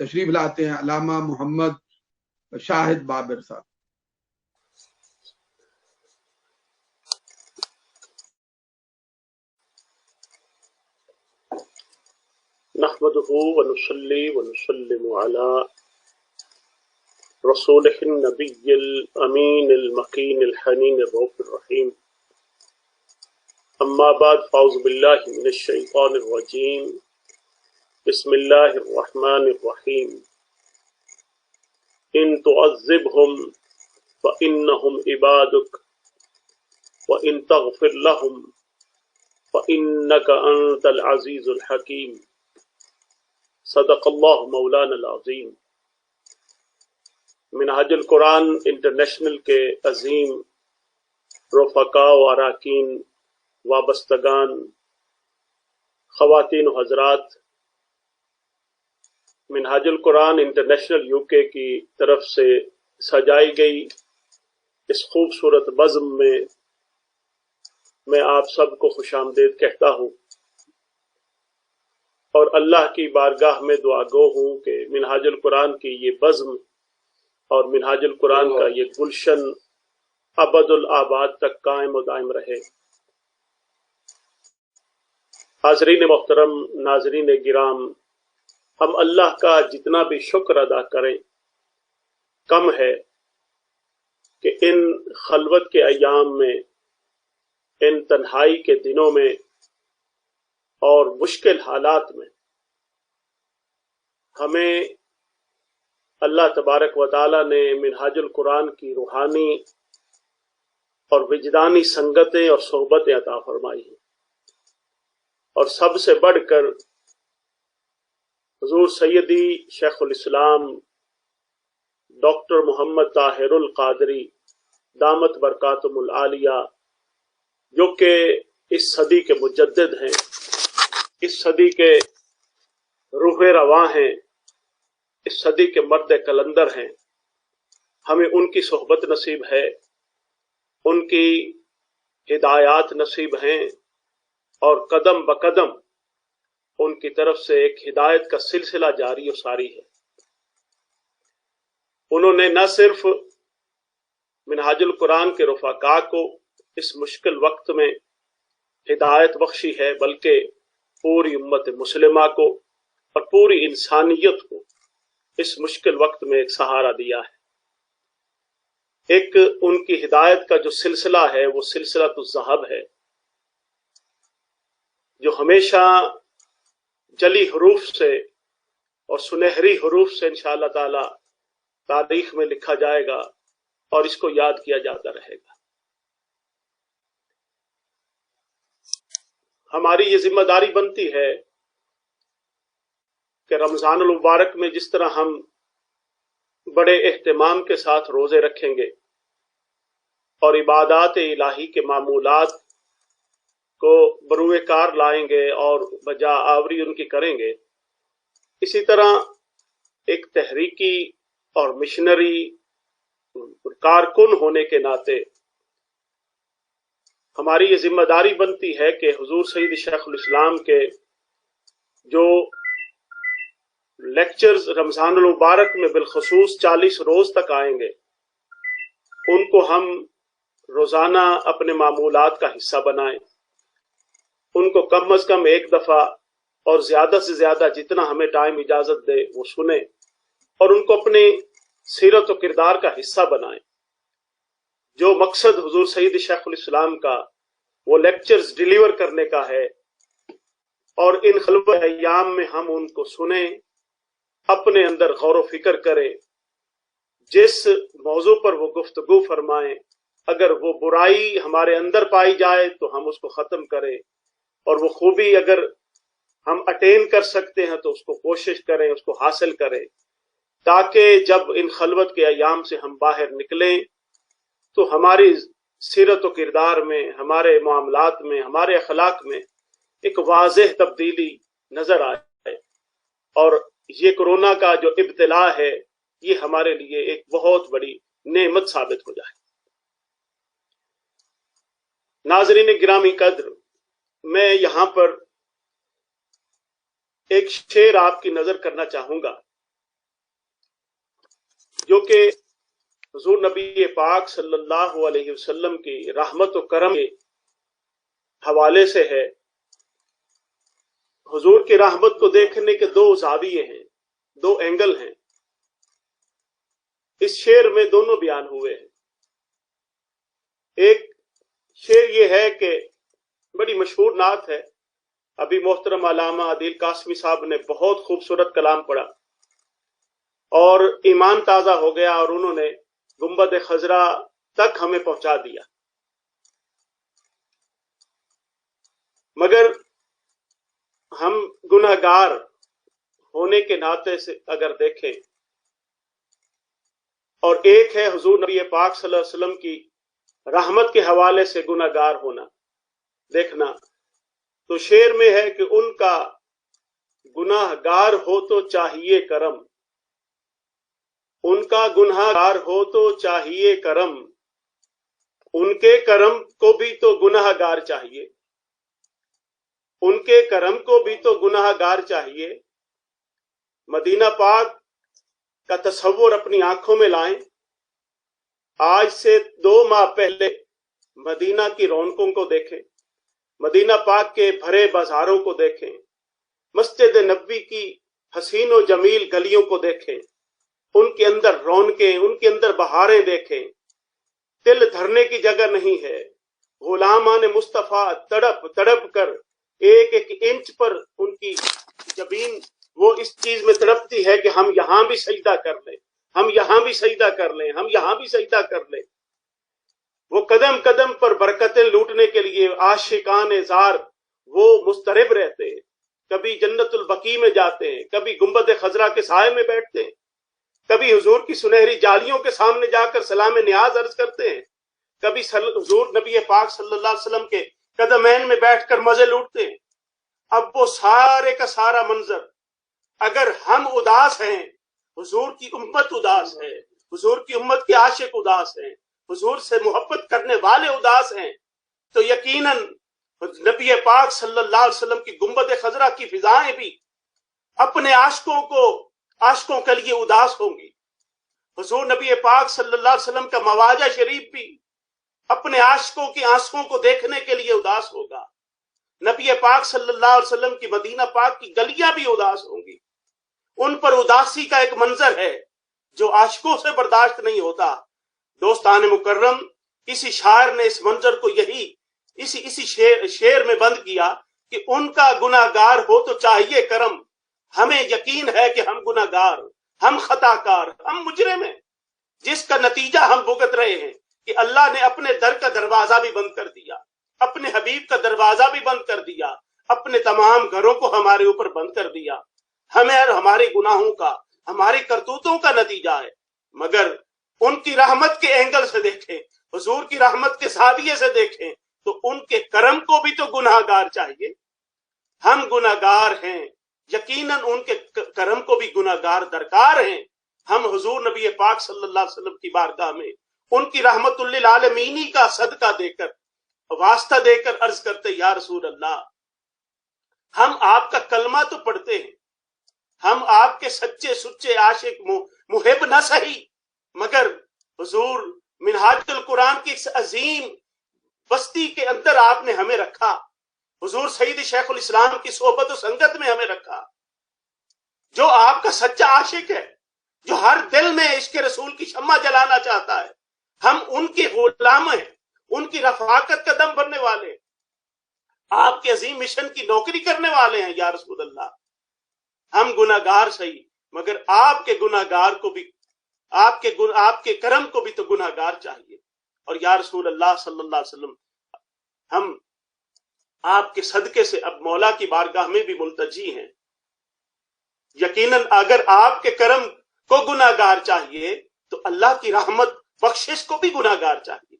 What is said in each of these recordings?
تشریف لاتے ہیں علامہ محمد شاہد بابر صاحب۔ نحمده ونصلي ونسلم على رسوله النبي الأمين المكين الحنين الرؤوف الرحيم، أما بعد، فأعوذ بالله من الشيطان الرجيم، بسم الله الرحمن الرحيم، إن تعذبهم فإنهم عبادك وإن تغفر لهم فإنك أنت العزيز الحكيم، صدق اللہ مولانا العظیم۔ منہاج القرآن انٹرنیشنل کے عظیم رفقاء و اراکین، وابستگان، خواتین و حضرات، منہاج القرآن انٹرنیشنل UK کی طرف سے سجائی گئی اس خوبصورت بزم میں آپ سب کو خوش آمدید کہتا ہوں، اور اللہ کی بارگاہ میں دعا گو ہوں کہ منہاج القرآن کی یہ بزم اور منہاج القرآن کا یہ گلشن ابد الآباد تک قائم و دائم رہے۔ حاضرین محترم، ناظرین گرام، ہم اللہ کا جتنا بھی شکر ادا کریں کم ہے کہ ان خلوت کے ایام میں، ان تنہائی کے دنوں میں اور مشکل حالات میں ہمیں اللہ تبارک و تعالی نے منہاج القرآن کی روحانی اور وجدانی سنگتیں اور صحبتیں عطا فرمائی ہیں، اور سب سے بڑھ کر حضور سیدی شیخ الاسلام ڈاکٹر محمد طاہر القادری دامت برکاتہم العالیہ، جو کہ اس صدی کے مجدد ہیں، اس صدی کے روح رواں ہیں، اس صدی کے مرد کلندر ہیں، ہمیں ان کی صحبت نصیب ہے، ان کی ہدایات نصیب ہیں، اور قدم بقدم ان کی طرف سے ایک ہدایت کا سلسلہ جاری و ساری ہے۔ انہوں نے نہ صرف منہاج القرآن کے رفقاء کو اس مشکل وقت میں ہدایت بخشی ہے، بلکہ پوری امت مسلمہ کو اور پوری انسانیت کو اس مشکل وقت میں ایک سہارا دیا ہے۔ ایک ان کی ہدایت کا جو سلسلہ ہے وہ سلسلہ الذہب ہے، جو ہمیشہ جلی حروف سے اور سنہری حروف سے انشاءاللہ تعالی تاریخ میں لکھا جائے گا اور اس کو یاد کیا جاتا رہے گا۔ ہماری یہ ذمہ داری بنتی ہے کہ رمضان المبارک میں جس طرح ہم بڑے اہتمام کے ساتھ روزے رکھیں گے اور عبادات الہی کے معمولات کو بروئے کار لائیں گے اور بجا آوری ان کی کریں گے، اسی طرح ایک تحریکی اور مشنری کارکن ہونے کے ناطے ہماری یہ ذمہ داری بنتی ہے کہ حضور سید شیخ الاسلام کے جو لیکچرز رمضان المبارک میں بالخصوص 40 روز تک آئیں گے، ان کو ہم روزانہ اپنے معمولات کا حصہ بنائیں، ان کو کم از کم ایک دفعہ اور زیادہ سے زیادہ جتنا ہمیں ٹائم اجازت دے وہ سنیں، اور ان کو اپنی سیرت و کردار کا حصہ بنائیں۔ جو مقصد حضور سید شیخ الاسلام کا وہ لیکچرز ڈیلیور کرنے کا ہے، اور ان خلوت ایام میں ہم ان کو سنیں، اپنے اندر غور و فکر کریں، جس موضوع پر وہ گفتگو فرمائیں اگر وہ برائی ہمارے اندر پائی جائے تو ہم اس کو ختم کریں، اور وہ خوبی اگر ہم اٹین کر سکتے ہیں تو اس کو کوشش کریں، اس کو حاصل کریں، تاکہ جب ان خلوت کے ایام سے ہم باہر نکلیں تو ہماری سیرت و کردار میں، ہمارے معاملات میں، ہمارے اخلاق میں ایک واضح تبدیلی نظر آئے، اور یہ کرونا کا جو ابتلا ہے یہ ہمارے لیے ایک بہت بڑی نعمت ثابت ہو جائے۔ ناظرین گرامی قدر، میں یہاں پر ایک شعر آپ کی نظر کرنا چاہوں گا جو کہ حضور نبی پاک صلی اللہ علیہ وسلم کی رحمت و کرم کے حوالے سے ہے۔ حضور کی رحمت کو دیکھنے کے دو زاویے ہیں، دو اینگل ہیں، اس شعر میں دونوں بیان ہوئے ہیں۔ ایک شعر یہ ہے کہ بڑی مشہور نعت ہے، ابھی محترم علامہ عادل قاسمی صاحب نے بہت خوبصورت کلام پڑھا اور ایمان تازہ ہو گیا، اور انہوں نے گنبد خضرا تک ہمیں پہنچا دیا۔ مگر ہم گناہگار ہونے کے ناطے سے اگر دیکھیں، اور ایک ہے حضور نبی پاک صلی اللہ علیہ وسلم کی رحمت کے حوالے سے گناہگار ہونا دیکھنا، تو شعر میں ہے کہ ان کا گناہگار ہو تو چاہیے کرم، ان کا گناہگار ہو تو چاہیے کرم، ان کے کرم کو بھی تو گناہگار چاہیے، ان کے کرم کو بھی تو گناہگار چاہیے۔ مدینہ پاک کا تصور اپنی آنکھوں میں لائیں، آج سے 2 ماہ پہلے مدینہ کی رونقوں کو دیکھیں، مدینہ پاک کے بھرے بازاروں کو دیکھیں، مسجد نبوی کی حسین و جمیل گلیوں کو دیکھیں، ان کے اندر رونقیں، ان کے اندر بہاریں دیکھیں، دل دھرنے کی جگہ نہیں ہے۔ غلامان مصطفیٰ تڑپ تڑپ کر ایک ایک انچ پر ان کی جبین وہ اس چیز میں تڑپتی ہے کہ ہم یہاں بھی سجدہ کر لیں، ہم یہاں بھی سجدہ کر لیں، ہم یہاں بھی سجدہ کر لیں۔ وہ قدم قدم پر برکتیں لوٹنے کے لیے عاشقان زار وہ مضطرب رہتے ہیں، کبھی جنت البقیع میں جاتے ہیں، کبھی گنبد خضرا کے سائے میں بیٹھتے ہیں، کبھی حضور کی سنہری جالیوں کے سامنے جا کر سلام نیاز عرض کرتے ہیں، کبھی حضور نبی پاک صلی اللہ علیہ وسلم کے قدمین میں بیٹھ کر مزے لوٹتے ہیں۔ اب وہ سارے کا سارا منظر اگر ہم اداس ہیں، حضور کی امت اداس ہے، حضور کی امت کے عاشق اداس ہیں، حضور سے محبت کرنے والے اداس ہیں، تو یقیناً نبی پاک صلی اللہ علیہ وسلم کی گنبد خضرا کی فضائیں بھی اپنے عاشقوں کے لیے اداس ہوں گی۔ حضور نبی پاک صلی اللہ علیہ وسلم کا مواجہ شریف بھی اپنے عاشقوں کی آنسوؤں کو دیکھنے کے لیے اداس ہوگا۔ نبی پاک صلی اللہ علیہ وسلم کی مدینہ پاک کی گلیاں بھی اداس ہوں گی۔ ان پر اداسی کا ایک منظر ہے جو عاشقوں سے برداشت نہیں ہوتا۔ دوستان مکرم، کسی شاعر نے اس منظر کو اسی شعر میں بند کیا کہ ان کا گناہگار ہو تو چاہیے کرم۔ ہمیں یقین ہے کہ ہم گناہگار، ہم خطا کار، ہم مجرم ہیں، جس کا نتیجہ ہم بھگت رہے ہیں کہ اللہ نے اپنے در کا دروازہ بھی بند کر دیا، اپنے حبیب کا دروازہ بھی بند کر دیا، اپنے تمام گھروں کو ہمارے اوپر بند کر دیا۔ ہمیں اور ہمارے گناہوں کا، ہماری کرتوتوں کا نتیجہ ہے۔ مگر ان کی رحمت کے اینگل سے دیکھیں، حضور کی رحمت کے زاویے سے دیکھیں تو ان کے کرم کو بھی تو گناہگار چاہیے۔ ہم گناہگار ہیں، یقیناً ان کے کرم کو بھی گناہگار درکار ہیں۔ ہم حضور نبی پاک صلی اللہ علیہ وسلم کی بارگاہ میں ان کی رحمت للعالمین کا صدقہ دے کر، واسطہ دے کر عرض کرتے، یا رسول اللہ، ہم آپ کا کلمہ تو پڑھتے ہیں، ہم آپ کے سچے سچے عاشق محب نہ سہی، مگر حضور منہاج القرآن کی اس عظیم بستی کے اندر آپ نے ہمیں رکھا، حضور سید شیخ الاسلام کی صحبت و سنگت میں ہمیں رکھا، جو آپ کا سچا عاشق ہے، جو ہر دل میں عشق رسول کی شمع جلانا چاہتا ہے۔ ہم ان کے غلام ہیں، ان کی رفاقت کا دم بھرنے والے ہیں، آپ کے عظیم مشن کی نوکری کرنے والے ہیں۔ یا رسول اللہ، ہم گناہگار صحیح، مگر آپ کے گناہگار کو بھی، آپ کے کرم کو بھی تو گناہگار چاہیے۔ اور یا رسول اللہ صلی اللہ علیہ وسلم، ہم آپ کے صدقے سے اب مولا کی بارگاہ میں بھی ملتجی ہیں۔ یقیناً اگر آپ کے کرم کو گناہگار چاہیے تو اللہ کی رحمت بخشش کو بھی گناہگار چاہیے،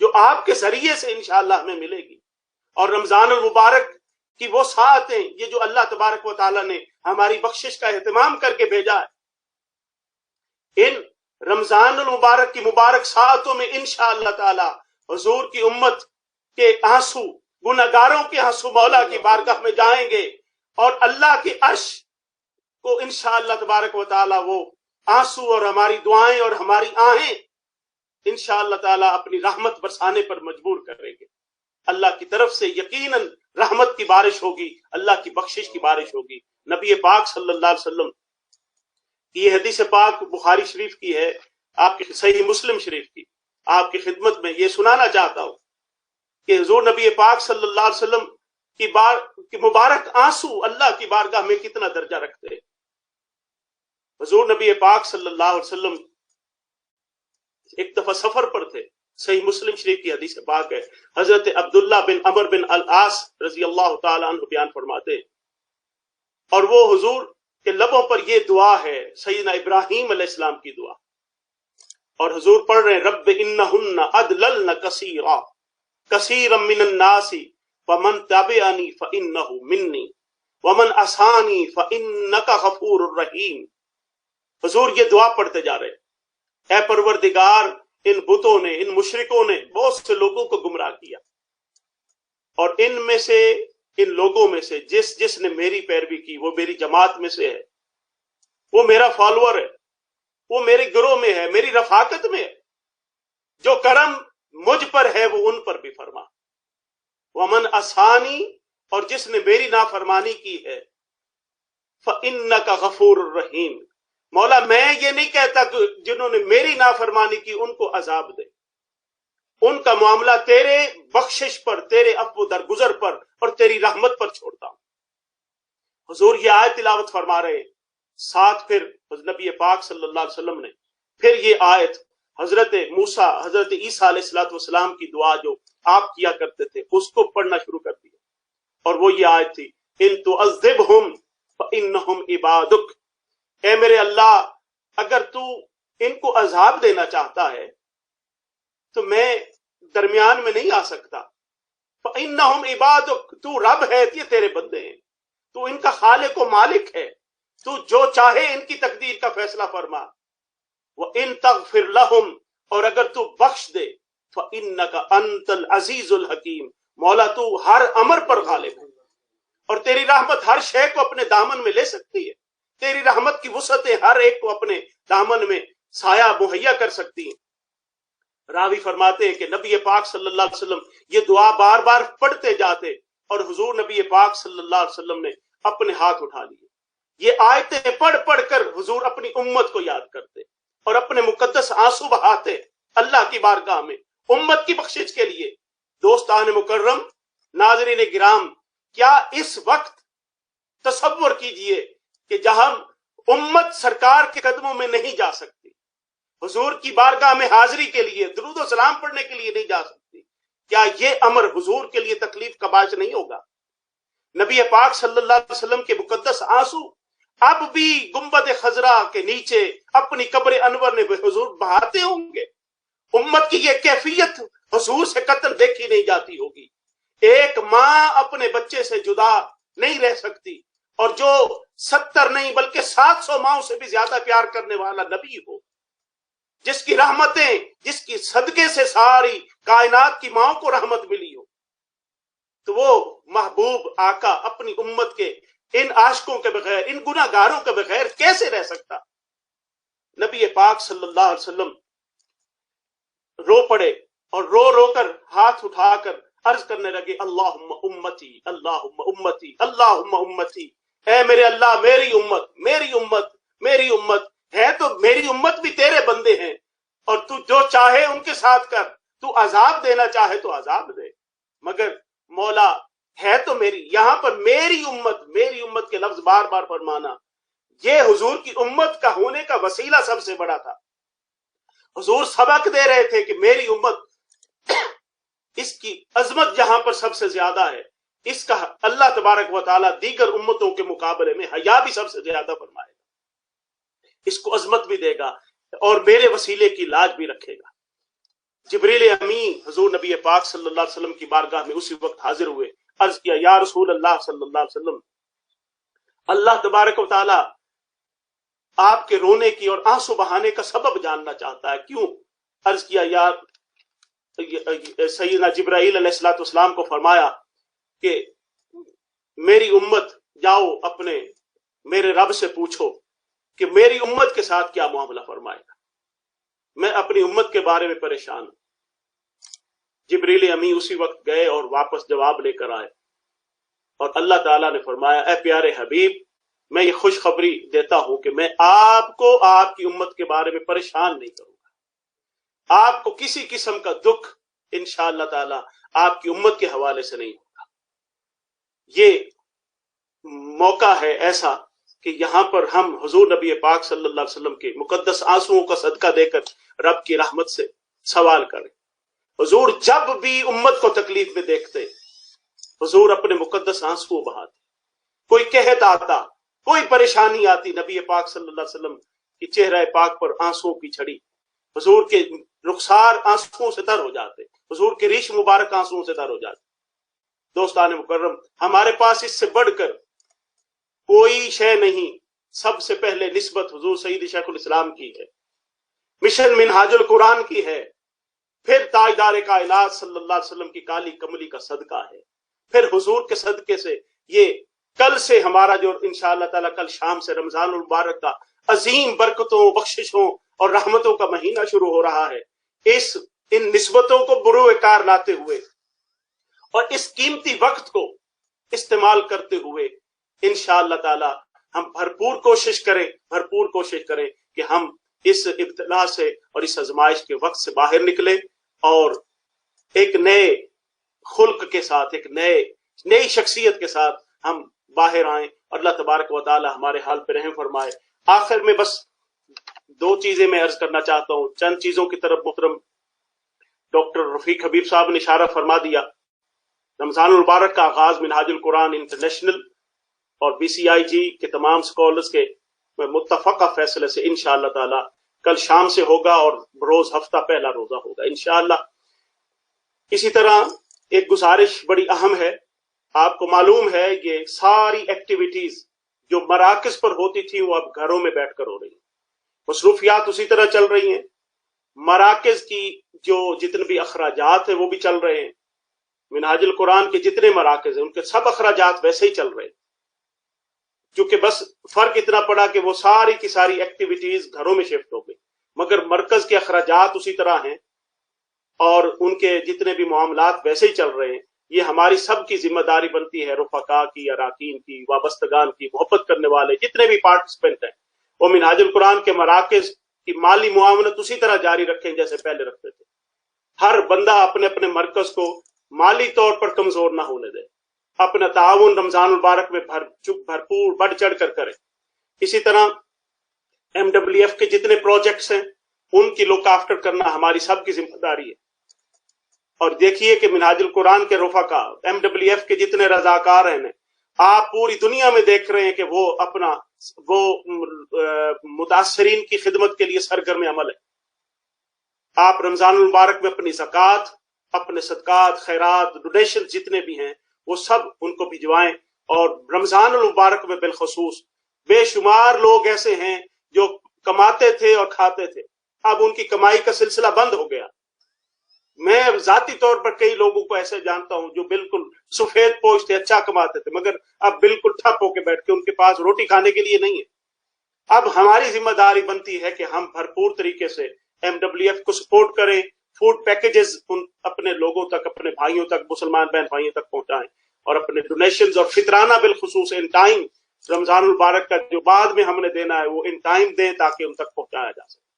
جو آپ کے ذریعے سے انشاءاللہ ہمیں ملے گی۔ اور رمضان المبارک کی وہ ساعتیں، یہ جو اللہ تبارک و تعالیٰ نے ہماری بخشش کا اہتمام کر کے بھیجا ہے، ان رمضان المبارک کی مبارک ساعتوں میں انشاءاللہ تعالی حضور کی امت کے آنسو، گناہگاروں کے آنسو مولا کی بارگاہ میں جائیں گے، اور اللہ کے عرش کو انشاءاللہ تبارک و تعالی وہ آنسو اور ہماری دعائیں اور ہماری آہیں انشاءاللہ تعالیٰ اپنی رحمت برسانے پر مجبور کریں گے. اللہ کی طرف سے یقیناً رحمت کی بارش ہوگی، اللہ کی بخشش کی بارش ہوگی. نبی پاک صلی اللہ علیہ وسلم کی یہ حدیث پاک بخاری شریف کی ہے، آپ کی صحیح مسلم شریف کی. آپ کی خدمت میں یہ سنانا چاہتا ہوں کہ حضور نبی پاک صلی اللہ علیہ وسلم کی مبارک آنسو اللہ کی بارگاہ میں کتنا درجہ رکھتے ہیں. حضور نبی پاک صلی اللہ علیہ وسلم ایک دفعہ سفر پر تھے، صحیح مسلم شریف کی حدیث پاک ہے. حضرت عبداللہ بن عمر بن العاص رضی اللہ تعالی عنہ بیان فرماتے ہیں، اور وہ حضور کے لبوں پر یہ دعا ہے سیدنا ابراہیم علیہ السلام کی دعا، اور حضور پڑھ رہے ہیں رب انہن ادللن کثیرا کثیرا من الناس ومن تبعنی فانہ منی ومن عصانی فانک غفور الرحیم. حضور یہ دعا پڑھتے جا رہے، اے پروردگار ان بتوں نے، ان مشرکوں نے بہت سے لوگوں کو گمراہ کیا، اور ان لوگوں میں سے جس نے میری پیروی کی وہ میری جماعت میں سے ہے، وہ میرا فالوور ہے، وہ میرے گروہ میں ہے، میری رفاقت میں ہے. جو کرم مجھ پر ہے وہ ان پر بھی فرما. ومن عصانی، اور جس نے میری نافرمانی کی ہے، فإنک غفور الرحیم. مولا میں یہ نہیں کہتا کہ جنہوں نے میری نافرمانی کی ان کو عذاب دے، ان کا معاملہ تیرے بخشش پر، تیرے عفو درگزر پر اور تیری رحمت پر چھوڑتا ہوں. حضور یہ آیت تلاوت فرما رہے، ساتھ پھر نبی پاک صلی اللہ علیہ وسلم نے پھر یہ آیت حضرت موسیٰ، حضرت عیسیٰ علیہ السلام کی دعا جو آپ کیا کرتے تھے اس کو پڑھنا شروع کر دیا، اور وہ یہ آیت تھی ان تعذبہم فإنہم عبادک. اے میرے اللہ، اگر تو ان کو عذاب دینا چاہتا ہے تو میں درمیان میں نہیں آ سکتا. فإنہم عبادک، تو رب ہے، یہ تیرے بندے ہیں، تو ان کا خالق و مالک ہے، تو جو چاہے ان کی تقدیر کا فیصلہ فرما. وَإِن تَغْفِرْ لَهُمْ، اور اگر تو بخش دے، فَإِنَّكَ أَنْتَ الْعَزِيزُ الْحَكِيمُ، مولا تو ہر امر پر غالب ہے، اور تیری رحمت ہر شے کو اپنے دامن میں لے سکتی ہے. تیری رحمت کی وسعتیں ہر ایک کو اپنے دامن میں سایہ مہیا کر سکتی ہیں. راوی فرماتے ہیں کہ نبی پاک صلی اللہ علیہ وسلم یہ دعا بار بار پڑھتے جاتے، اور حضور نبی پاک صلی اللہ علیہ وسلم نے اپنے ہاتھ اٹھا لیے. یہ آیتیں پڑھ پڑھ کر حضور اپنی امت کو یاد کرتے اور اپنے مقدس آنسو بہاتے اللہ کی بارگاہ میں امت کی بخشش کے لیے. دوستان مکرم، ناظرین گرام، کیا اس وقت تصور کیجئے کہ جہاں امت سرکار کے قدموں میں نہیں جا سکتی، حضور کی بارگاہ میں حاضری کے لیے، درود و سلام پڑھنے کے لیے نہیں جا سکتی، کیا یہ امر حضور کے لیے تکلیف کا باعث نہیں ہوگا؟ نبی پاک صلی اللہ علیہ وسلم کے مقدس آنسو اب بھی گنبد خضرا کے نیچے اپنی قبر انور میں حضور بہاتے ہوں گے. امت کی یہ کیفیت حضور سے قطن دیکھی نہیں جاتی ہوگی. ایک ماں اپنے بچے سے جدا نہیں رہ سکتی، اور جو 70 نہیں بلکہ 700 ماؤں سے بھی زیادہ پیار کرنے والا نبی ہو، جس کی رحمتیں، جس کی صدقے سے ساری کائنات کی ماؤں کو رحمت ملی ہو، تو وہ محبوب آقا اپنی امت کے ان عاشقوں کے بغیر، ان گناہ گاروں کے بغیر کیسے رہ سکتا؟ نبی پاک صلی اللہ علیہ وسلم رو پڑے اور رو رو کر ہاتھ اٹھا کر عرض کرنے لگے اللہم امتی اللہم امتی اللہم امتی. اے میرے اللہ، میری امت میری امت میری امت ہے، تو میری امت بھی تیرے بندے ہیں، اور تو جو چاہے ان کے ساتھ کر، تو عذاب دینا چاہے تو عذاب دے، مگر مولا ہے تو میری. یہاں پر میری امت کے لفظ بار بار فرمانا، یہ حضور کی امت کا ہونے کا وسیلہ سب سے بڑا تھا. حضور سبق دے رہے تھے کہ میری امت، اس کی عظمت جہاں پر سب سے زیادہ ہے، اس کا اللہ تبارک و تعالیٰ دیگر امتوں کے مقابلے میں حیا بھی سب سے زیادہ فرمائے گا، اس کو عظمت بھی دے گا اور میرے وسیلے کی لاج بھی رکھے گا. جبریل امین حضور نبی پاک صلی اللہ علیہ وسلم کی بارگاہ میں اسی وقت حاضر ہوئے، عرض کیا یا رسول اللہ صلی اللہ علیہ وسلم، اللہ تبارک و تعالیٰ آپ کے رونے کی اور آنسو بہانے کا سبب جاننا چاہتا ہے، کیوں؟ عرض کیا یا سیدنا جبرائیل علیہ السلام کو فرمایا کہ میری امت جاؤ اپنے میرے رب سے پوچھو کہ میری امت کے ساتھ کیا معاملہ فرمائے گا. میں اپنی امت کے بارے میں پریشان ہوں. جبریل امی اسی وقت گئے اور واپس جواب لے کر آئے، اور اللہ تعالیٰ نے فرمایا اے پیارے حبیب، میں یہ خوشخبری دیتا ہوں کہ میں آپ کو آپ کی امت کے بارے میں پریشان نہیں کروں گا. آپ کو کسی قسم کا دکھ انشاءاللہ تعالیٰ آپ کی امت کے حوالے سے نہیں ہوگا. یہ موقع ہے ایسا کہ یہاں پر ہم حضور نبی پاک صلی اللہ علیہ وسلم کے مقدس آنسوؤں کا صدقہ دے کر رب کی رحمت سے سوال کریں. حضور جب بھی امت کو تکلیف میں دیکھتے، حضور اپنے مقدس آنسو بہاتے. کوئی قحط آتا، کوئی پریشانی آتی، نبی پاک صلی اللہ علیہ وسلم کی چہرہ پاک پر آنسوؤں کی چھڑی، حضور کے رخسار آنسوؤں سے تر ہو جاتے، حضور کے ریش مبارک آنسوؤں سے تر ہو جاتے. دوستان مکرم، ہمارے پاس اس سے بڑھ کر کوئی شے نہیں. سب سے پہلے نسبت حضور سید شیخ الاسلام کی ہے، مشن منہاج القرآن کی ہے، پھر تاجدار کائنات صلی اللہ علیہ وسلم کی کالی کملی کا صدقہ ہے، پھر حضور کے صدقے سے یہ کل سے ہمارا جو انشاءاللہ تعالیٰ کل شام سے رمضان المبارک کا عظیم برکتوں، بخششوں اور رحمتوں کا مہینہ شروع ہو رہا ہے. ان نسبتوں کو بروئے کار لاتے ہوئے اور اس قیمتی وقت کو استعمال کرتے ہوئے انشاءاللہ تعالیٰ ہم بھرپور کوشش کریں کہ ہم اس ابتلا سے اور اس آزمائش کے وقت سے باہر نکلیں اور ایک نئے خلق کے ساتھ، ایک نئی شخصیت کے ساتھ ہم باہر آئیں. اللہ تبارک و تعالی ہمارے حال پہ رحم فرمائے. آخر میں بس دو چیزیں میں عرض کرنا چاہتا ہوں. چند چیزوں کی طرف محترم ڈاکٹر رفیق حبیب صاحب نے اشارہ فرما دیا. رمضان المبارک کا آغاز منہاج القرآن انٹرنیشنل اور BCIG کے تمام سکولرز کے متفقہ فیصلے سے انشاءاللہ تعالی کل شام سے ہوگا اور روز ہفتہ پہلا روزہ ہوگا انشاءاللہ. اسی طرح ایک گزارش بڑی اہم ہے. آپ کو معلوم ہے یہ ساری ایکٹیویٹیز جو مراکز پر ہوتی تھی وہ اب گھروں میں بیٹھ کر ہو رہی ہیں. مصروفیات اسی طرح چل رہی ہیں. مراکز کی جو جتنے بھی اخراجات ہیں وہ بھی چل رہے ہیں. منہاج القرآن کے جتنے مراکز ہیں ان کے سب اخراجات ویسے ہی چل رہے ہیں. کیونکہ بس فرق اتنا پڑا کہ وہ ساری کی ساری ایکٹیویٹیز گھروں میں شفٹ ہو گئی، مگر مرکز کے اخراجات اسی طرح ہیں اور ان کے جتنے بھی معاملات ویسے ہی چل رہے ہیں. یہ ہماری سب کی ذمہ داری بنتی ہے، رفقا کی، اراکین کی، وابستگان کی، محبت کرنے والے جتنے بھی پارٹیسپینٹ ہیں وہ منہاج القرآن کے مراکز کی مالی معاونت اسی طرح جاری رکھیں جیسے پہلے رکھتے تھے. ہر بندہ اپنے اپنے مرکز کو مالی طور پر کمزور نہ ہونے دے. اپنا تعاون رمضان المبارک میں بھرپور بڑھ چڑھ کر کرے. اسی طرح MWF کے جتنے پروجیکٹس ہیں ان کی لک آفٹر کرنا ہماری سب کی ذمہ داری ہے. اور دیکھیے کہ منہاج القرآن کے رفقا، MWF کے جتنے رضاکار ہیں، آپ پوری دنیا میں دیکھ رہے ہیں کہ وہ متاثرین کی خدمت کے لیے سرگرم عمل ہے. آپ رمضان المبارک میں اپنی زکوٰۃ، اپنے صدقات، خیرات، ڈونیشن جتنے بھی ہیں وہ سب ان کو بھجوائیں. اور رمضان المبارک میں بالخصوص بے شمار لوگ ایسے ہیں جو کماتے تھے اور کھاتے تھے، اب ان کی کمائی کا سلسلہ بند ہو گیا. میں ذاتی طور پر کئی لوگوں کو ایسے جانتا ہوں جو بالکل سفید پوش تھے، اچھا کماتے تھے، مگر اب بالکل ٹھپ ہو کے بیٹھ کے ان کے پاس روٹی کھانے کے لیے نہیں ہے. اب ہماری ذمہ داری بنتی ہے کہ ہم بھرپور طریقے سے MWF کو سپورٹ کریں، فوڈ پیکیجز اپنے لوگوں تک، اپنے بھائیوں تک، مسلمان بہن بھائیوں تک پہنچائیں، اور اپنے ڈونیشنز اور فطرانہ بالخصوص ان ٹائم رمضان المبارک کا جو بعد میں ہم نے دینا ہے وہ ان ٹائم دیں تاکہ ان تک پہنچایا جا سکے.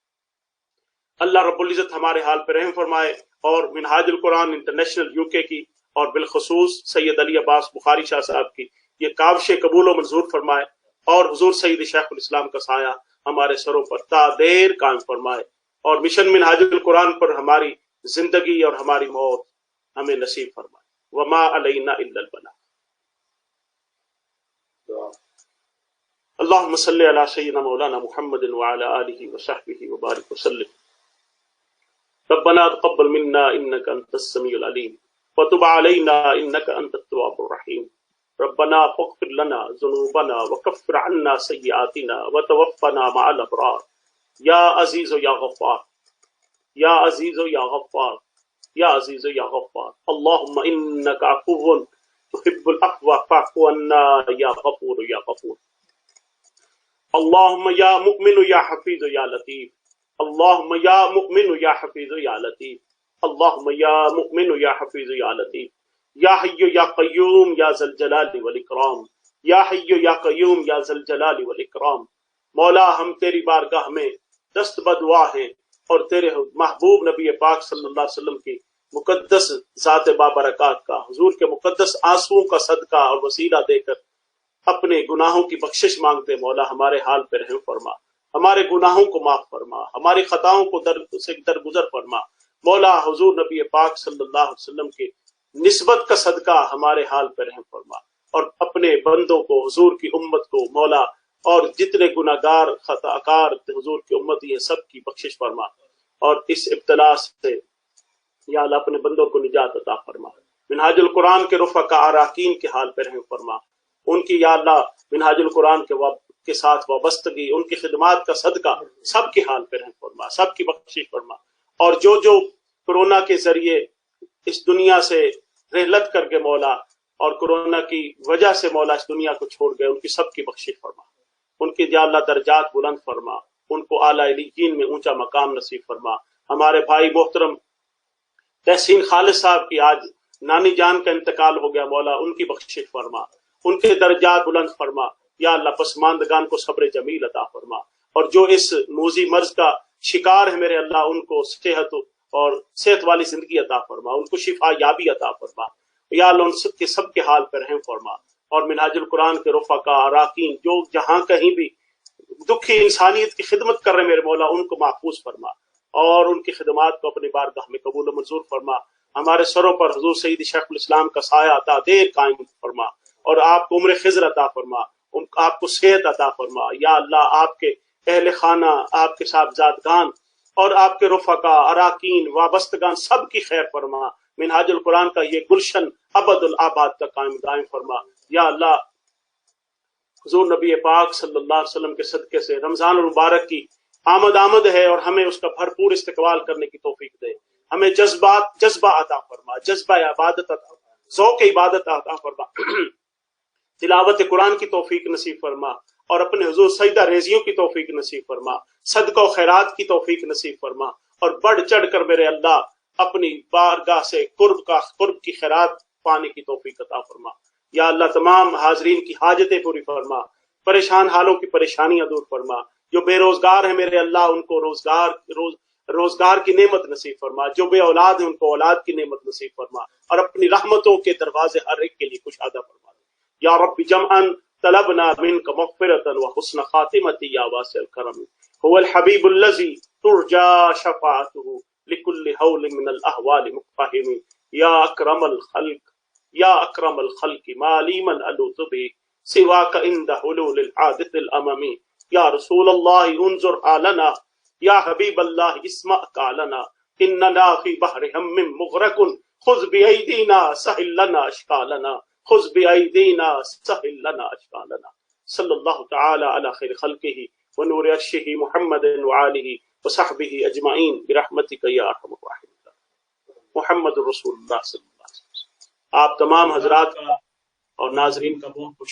اللہ رب العزت ہمارے حال پہ رحم فرمائے اور منہاج القرآن انٹرنیشنل UK کی اور بالخصوص سید علی عباس بخاری شاہ صاحب کی یہ کاوش قبول و منظور فرمائے اور حضور سید شیخ الاسلام کا سایہ ہمارے سروں پر تا دیر قائم فرمائے اور مشن منہاج القرآن پر ہماری زندگی اور ہماری موت ہمیں نصیب فرمائے. وما علینا الا البلاغ. اللهم صل على سيدنا مولانا محمد وعلى آله وصحبه وبارك وسلم. ربنا تقبل منا إنك أنت السميع العليم وتب علينا إنك أنت التواب الرحيم. ربنا فاغفر لنا ذنوبنا وكفر عنا سيئاتنا وتوفنا مع الأبرار. يا عزيز يا غفار، يا عزيز يا غفار، يا عزيز يا غفار. اللهم إنك عفو تحب العفو فاعف عنا يا غفور يا غفور. اللہم یا مؤمن یا حفیظ یا لطیف اللہم یا مؤمن یا حفیظ یا لطیف اللہم یا مؤمن یا حفیظ یا لطیف یا حی یا قیوم یا ذی الجلال والاکرام یا حی یا قیوم یا ذی الجلال والاکرام۔ مولا ہم تیری بارگاہ میں دست بدعا ہیں اور تیرے محبوب نبی پاک صلی اللہ علیہ وسلم کی مقدس ذات بابرکات کا، حضور کے مقدس آنسوؤں کا صدقہ اور وسیلہ دے کر اپنے گناہوں کی بخشش مانگتے۔ مولا ہمارے حال پہ رحم فرما، ہمارے گناہوں کو معاف فرما، ہماری خطاؤں کو درگزر فرما۔ مولا حضور نبی پاک صلی اللہ علیہ وسلم کی نسبت کا صدقہ ہمارے حال پہ رحم فرما، اور اپنے بندوں کو، حضور کی امت کو مولا، اور جتنے گناہگار خطا کار حضور کی امتی ہیں سب کی بخشش فرما، اور اس ابتلا سے یا اللہ اپنے بندوں کو نجات عطا فرما۔ منہاج القرآن کے رفقا اراکین کے حال پہ رحم فرما، ان کی یا اللہ منہاج القرآن کے ساتھ وابستگی، ان کی خدمات کا صدقہ سب کے حال پہ رحم فرما، سب کی بخشش فرما، اور جو کورونا کے ذریعے اس دنیا سے رحلت کر کے مولا، اور کورونا کی وجہ سے مولا اس دنیا کو چھوڑ گئے، ان کی سب کی بخشش فرما، ان کی یا اللہ درجات بلند فرما، ان کو اعلیٰ علیین میں اونچا مقام نصیب فرما۔ ہمارے بھائی محترم تحسین خالد صاحب کی آج نانی جان کا انتقال ہو گیا، مولا ان کی بخشش فرما، ان کے درجات بلند فرما، یا اللہ پسماندگان کو صبر جمیل عطا فرما، اور جو اس موذی مرض کا شکار ہے میرے اللہ ان کو صحت والی زندگی عطا فرما، ان کو شفا یابی عطا فرما، یا اللہ ان سب کے حال پر رحم فرما، اور منہاج القرآن کے رفقا اراکین جو جہاں کہیں بھی دکھی انسانیت کی خدمت کر رہے میرے مولا ان کو محفوظ فرما، اور ان کی خدمات کو اپنی بارگاہ میں قبول و منظور فرما۔ ہمارے سروں پر حضور سید شیخ الاسلام کا سایہ عطا دیر قائم فرما، اور آپ کو عمر خضر عطا فرما، آپ کو صحت عطا فرما، یا اللہ آپ کے اہل خانہ، آپ کے صاحبزادگان اور آپ کے رفقا اراکین وابستگان سب کی خیر فرما۔ منہاج القرآن کا یہ گلشن ابد الآباد کا قائم دائم فرما، یا اللہ حضور نبی پاک صلی اللہ علیہ وسلم کے صدقے سے رمضان المبارک کی آمد ہے، اور ہمیں اس کا بھرپور استقبال کرنے کی توفیق دے، ہمیں جذبہ عطا فرما، جذبہ عبادت عطا، ذوق عبادت عطا فرما، تلاوت قرآن کی توفیق نصیب فرما، اور اپنے حضور سجدہ ریزیوں کی توفیق نصیب فرما، صدقہ و خیرات کی توفیق نصیب فرما، اور بڑھ چڑھ کر میرے اللہ اپنی بارگاہ سے قرب کی خیرات پانے کی توفیق عطا فرما۔ یا اللہ تمام حاضرین کی حاجتیں پوری فرما، پریشان حالوں کی پریشانیاں دور فرما، جو بے روزگار ہیں میرے اللہ ان کو روزگار کی نعمت نصیب فرما، جو بے اولاد ہیں ان کو اولاد کی نعمت نصیب فرما، اور اپنی رحمتوں کے دروازے ہر ایک کے لیے کشادہ فرما۔ یا رب جمعا طلبنا منك مغفرة وحسن خاتمة يا واسع الكرم، هو الحبيب الذي ترجى شفاعته لكل هول من الأهوال مقتحم، يا أكرم الخلق ما لي من ألوذ به سواك عند حلول الحادث الأمم، يا رسول الله انظر حالنا، يا حبيب الله اسمع قالنا، إننا في بحر هم مغرق، خذ بأيدينا سهل لنا أشكالنا، خذ بأيدينا سهل لنا أشكالنا۔ صلی اللہ تعالی علی خیر خلقہ ونور عرشہ محمد وآلہ وصحبہ اجمعین برحمتک یا ارحم الراحمین۔ محمد رسول اللہ صلی اللہ علیہ وسلم۔ آپ تمام حضرات کا اور ناظرین کا بہت